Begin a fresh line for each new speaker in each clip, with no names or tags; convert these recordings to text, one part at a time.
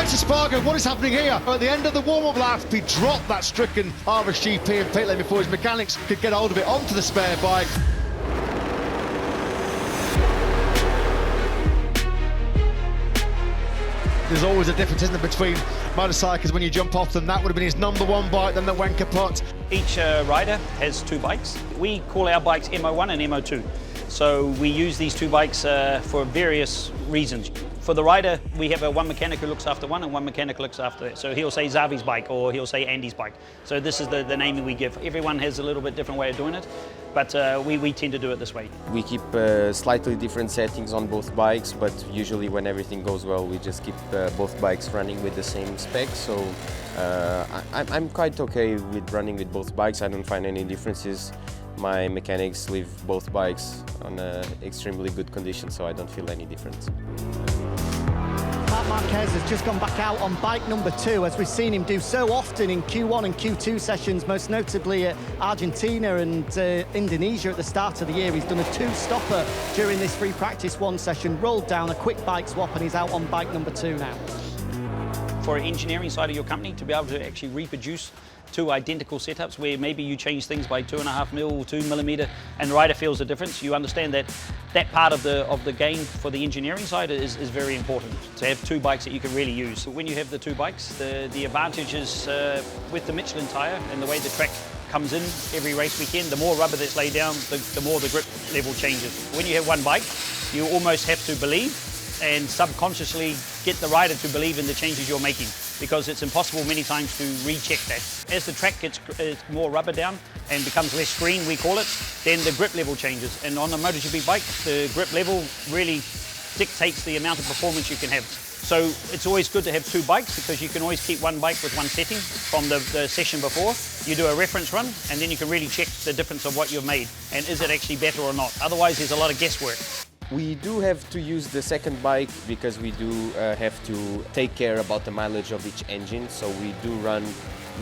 Max Espargaro, what is happening here? At the end of the warm-up lap, he dropped that stricken RSGP in pit lane before his mechanics could get hold of it onto the spare bike. There's always a difference, isn't there, between motorcycles when you jump off them. That would have been his #1 bike, then that went kaput.
Each rider has 2 bikes. We call our bikes MO1 and MO2. So we use these 2 bikes for various reasons. For the rider, we have one mechanic who looks after one and one mechanic looks after it. So he'll say Xavi's bike or he'll say Andy's bike. So this is the naming we give. Everyone has a little bit different way of doing it, but we tend to do it this way.
We keep slightly different settings on both bikes, but usually when everything goes well, we just keep both bikes running with the same specs. So I'm quite okay with running with both bikes. I don't find any differences. My mechanics leave both bikes on extremely good condition, so I don't feel any difference.
Marc Marquez has just gone back out on bike number 2, as we've seen him do so often in Q1 and Q2 sessions, most notably at Argentina and Indonesia at the start of the year. He's done a 2-stopper during this free practice 1 session, rolled down a quick bike swap, and he's out on bike number 2 now.
For an engineering side of your company, to be able to actually reproduce 2 identical setups where maybe you change things by 2.5 mil, 2 millimeter, and the rider feels the difference. You understand that that part of the game for the engineering side is very important, to have 2 bikes that you can really use. When you have the 2 bikes, the advantage is with the Michelin tyre and the way the track comes in every race weekend, the more rubber that's laid down, the more the grip level changes. When you have 1 bike, you almost have to believe and subconsciously get the rider to believe in the changes you're making, because it's impossible many times to recheck that. As the track gets more rubber down and becomes less green, we call it, then the grip level changes. And on a MotoGP bike, the grip level really dictates the amount of performance you can have. So it's always good to have 2 bikes, because you can always keep 1 bike with 1 setting from the session before. You do a reference run, and then you can really check the difference of what you've made, and is it actually better or not. Otherwise, there's a lot of guesswork.
We do have to use the second bike because we do have to take care about the mileage of each engine. So we do run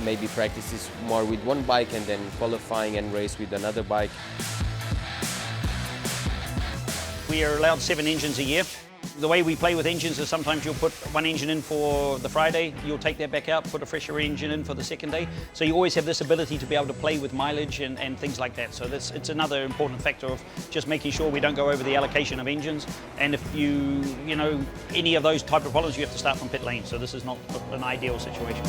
maybe practices more with 1 bike and then qualifying and race with another bike.
We are allowed 7 engines a year. The way we play with engines is sometimes you'll put 1 engine in for the Friday, you'll take that back out, put a fresher engine in for the second day. So you always have this ability to be able to play with mileage and things like that. So it's another important factor of just making sure we don't go over the allocation of engines. And if you know, any of those type of problems, you have to start from pit lane. So this is not an ideal situation.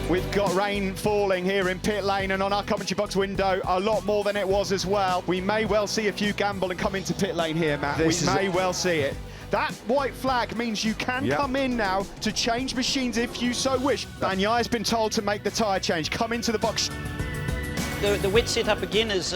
We've got rain falling here in pit lane and on our commentary box window, a lot more than it was as well. We may well see a few gamble and come into pit lane here, Matt. We may well see it. That white flag means you can come in now to change machines if you so wish. Bagnaia has been told to make the tyre change. Come into the box.
The wet setup again is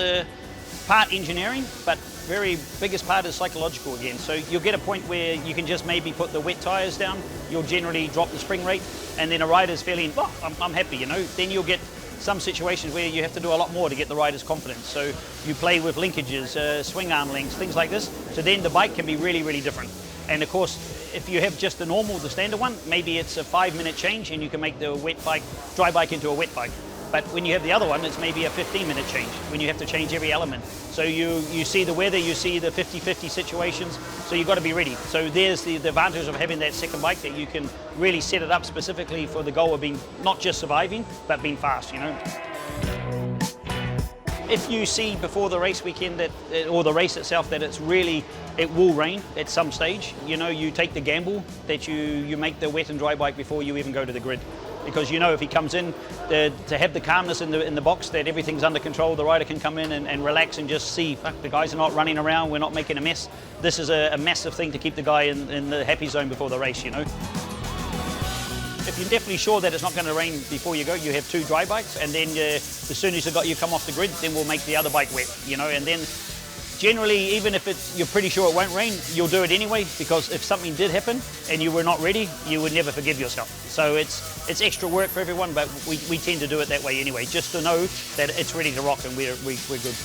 part engineering, but very biggest part is psychological again. So you'll get a point where you can just maybe put the wet tyres down, you'll generally drop the spring rate, and then a rider's feeling, oh, I'm happy, you know. Then you'll get some situations where you have to do a lot more to get the rider's confidence. So you play with linkages, swing arm lengths, things like this. So then the bike can be really, really different. And of course, if you have just the normal, the standard one, maybe it's a 5-minute change and you can make the wet bike, dry bike into a wet bike. But when you have the other one, it's maybe a 15-minute change when you have to change every element. So you see the weather, you see the 50-50 situations, so you've got to be ready. So there's the advantage of having that second bike, that you can really set it up specifically for the goal of being not just surviving, but being fast, you know. If you see before the race weekend that, or the race itself, that it will rain at some stage, you know, you take the gamble that you make the wet and dry bike before you even go to the grid. Because you know if he comes in, to have the calmness in the box, that everything's under control, the rider can come in and relax and just see, fuck, the guys are not running around, we're not making a mess. This is a massive thing to keep the guy in the happy zone before the race, you know. If you're definitely sure that it's not going to rain before you go, you have 2 dry bikes, and then as soon as you come off the grid, then we'll make the other bike wet, you know, and then generally, even if you're pretty sure it won't rain, you'll do it anyway, because if something did happen and you were not ready, you would never forgive yourself. So it's extra work for everyone, but we tend to do it that way anyway, just to know that it's ready to rock and we're good.